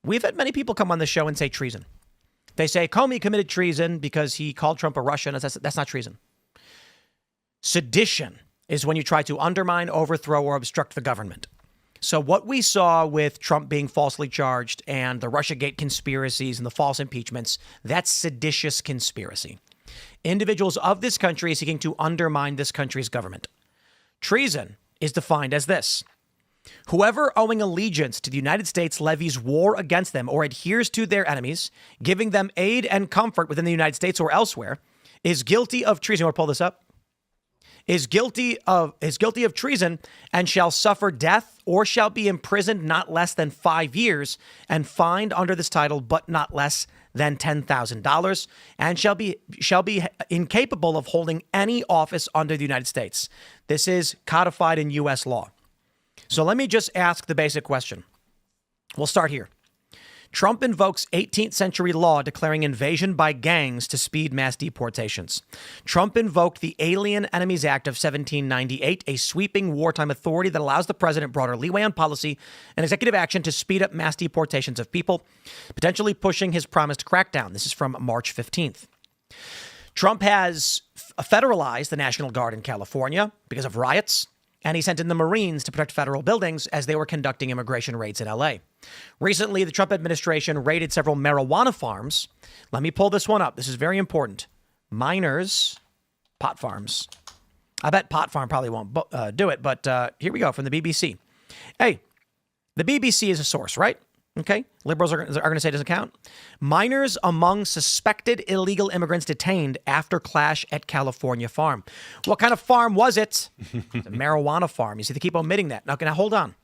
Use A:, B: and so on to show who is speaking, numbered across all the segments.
A: We've had many people come on the show and say treason. They say Comey committed treason because he called Trump a Russian. That's not treason. Sedition is when you try to undermine, overthrow, or obstruct the government. So what we saw with Trump being falsely charged and the Russiagate conspiracies and the false impeachments, that's seditious conspiracy. Individuals of this country seeking to undermine this country's government. Treason is defined as this. Whoever owing allegiance to the United States levies war against them or adheres to their enemies, giving them aid and comfort within the United States or elsewhere, is guilty of treason. You want to pull this up? Is guilty of treason and shall suffer death or shall be imprisoned not less than 5 years and fined under this title, but not less than $10,000, and shall be incapable of holding any office under the United States. This is codified in U.S. law. So let me just ask the basic question. We'll start here. Trump invokes 18th century law declaring invasion by gangs to speed mass deportations. Trump invoked the Alien Enemies Act of 1798, a sweeping wartime authority that allows the president broader leeway on policy and executive action to speed up mass deportations of people, potentially pushing his promised crackdown. This is from March 15th. Trump has federalized the National Guard in California because of riots, and he sent in the Marines to protect federal buildings as they were conducting immigration raids in L.A. Recently, the Trump administration raided several marijuana farms. Let me pull this one up. This is very important. Minors, pot farms. I bet pot farm probably won't do it, but here we go from the BBC. Hey, the BBC is a source, right? Okay. Liberals are going to say it doesn't count. Minors among suspected illegal immigrants detained after clash at California farm. What kind of farm was it? It's a marijuana farm. You see, they keep omitting that. Now hold on.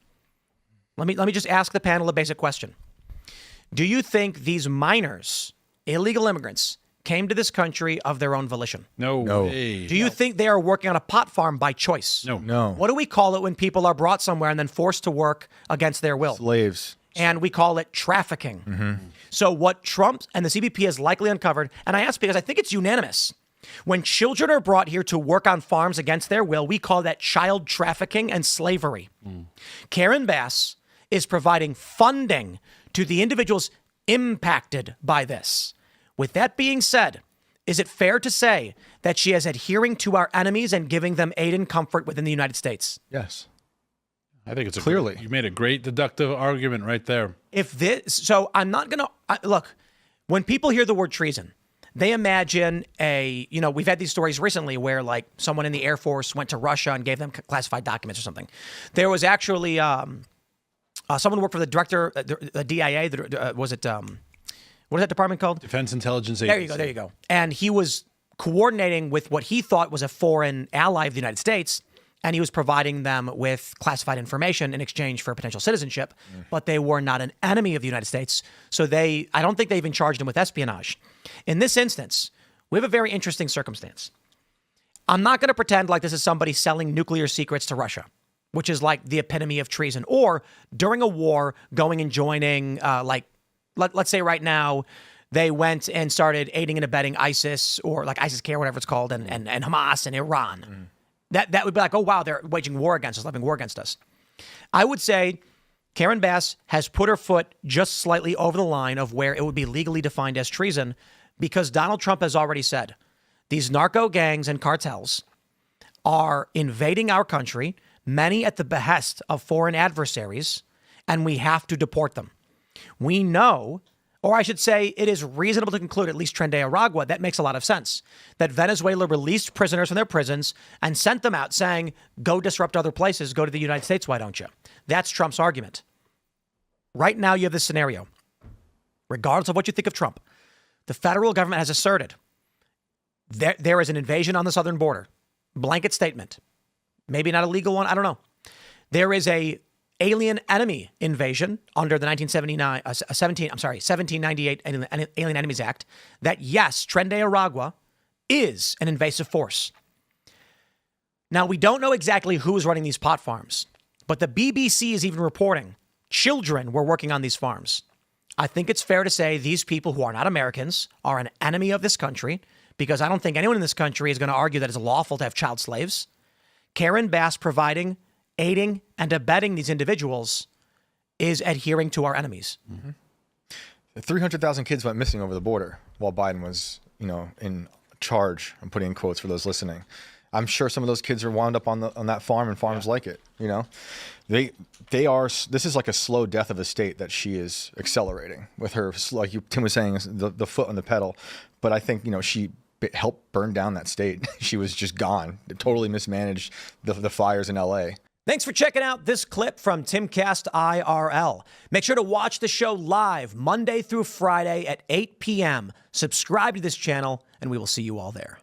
A: Let me just ask the panel a basic question. Do you think these minors, illegal immigrants, came to this country of their own volition?
B: No. Way.
A: Do you think they are working on a pot farm by choice?
B: No.
A: What do we call it when people are brought somewhere and then forced to work against their will?
C: Slaves.
A: And we call it trafficking. Mm-hmm. So what Trump and the CBP has likely uncovered, and I ask because I think it's unanimous, when children are brought here to work on farms against their will, we call that child trafficking and slavery. Karen Bass is providing funding to the individuals impacted by this. With that being said, is it fair to say that she is adhering to our enemies and giving them aid and comfort within the United States?
C: Yes.
B: I think it's
C: clearly.
B: You made a great deductive argument right there.
A: So I'm not going to look, when people hear the word treason, they imagine we've had these stories recently where like someone in the Air Force went to Russia and gave them classified documents or something. There was actually someone who worked for the director, the DIA, what is that department called?
B: Defense Intelligence Agency.
A: There you go. And he was coordinating with what he thought was a foreign ally of the United States. And he was providing them with classified information in exchange for potential citizenship, but they were not an enemy of the United States. So I don't think they even charged him with espionage. In this instance, we have a very interesting circumstance. I'm not going to pretend like this is somebody selling nuclear secrets to Russia, which is like the epitome of treason, or during a war going and joining, let's say right now, they went and started aiding and abetting ISIS or like ISIS-K, whatever it's called, and Hamas and Iran. That would be like, oh, wow, they're waging war against us, having war against us. I would say Karen Bass has put her foot just slightly over the line of where it would be legally defined as treason because Donald Trump has already said these narco gangs and cartels are invading our country, many at the behest of foreign adversaries, and we have to deport them. We know, or I should say it is reasonable to conclude, at least Tren de Aragua, that makes a lot of sense, that Venezuela released prisoners from their prisons and sent them out saying, go disrupt other places, go to the United States, why don't you? That's Trump's argument. Right now you have this scenario. Regardless of what you think of Trump, the federal government has asserted there is an invasion on the southern border. Blanket statement. Maybe not a legal one, I don't know. There is a alien enemy invasion under the 1798 Alien Enemies Act that, yes, Tren de Aragua is an invasive force. Now, we don't know exactly who's running these pot farms, but the BBC is even reporting children were working on these farms. I think it's fair to say these people who are not Americans are an enemy of this country because I don't think anyone in this country is going to argue that it's lawful to have child slaves. Karen Bass providing, aiding, and abetting these individuals is adhering to our enemies. Mm-hmm.
C: 300,000 kids went missing over the border while Biden was, in charge. I'm putting in quotes for those listening. I'm sure some of those kids are wound up on that farm and farms like it. They are. This is like a slow death of a state that she is accelerating with her, like Tim was saying, the foot on the pedal. But I think she helped burn down that state. She was just gone. It totally mismanaged the fires in L.A.
A: Thanks for checking out this clip from Timcast IRL. Make sure to watch the show live Monday through Friday at 8 p.m. Subscribe to this channel, and we will see you all there.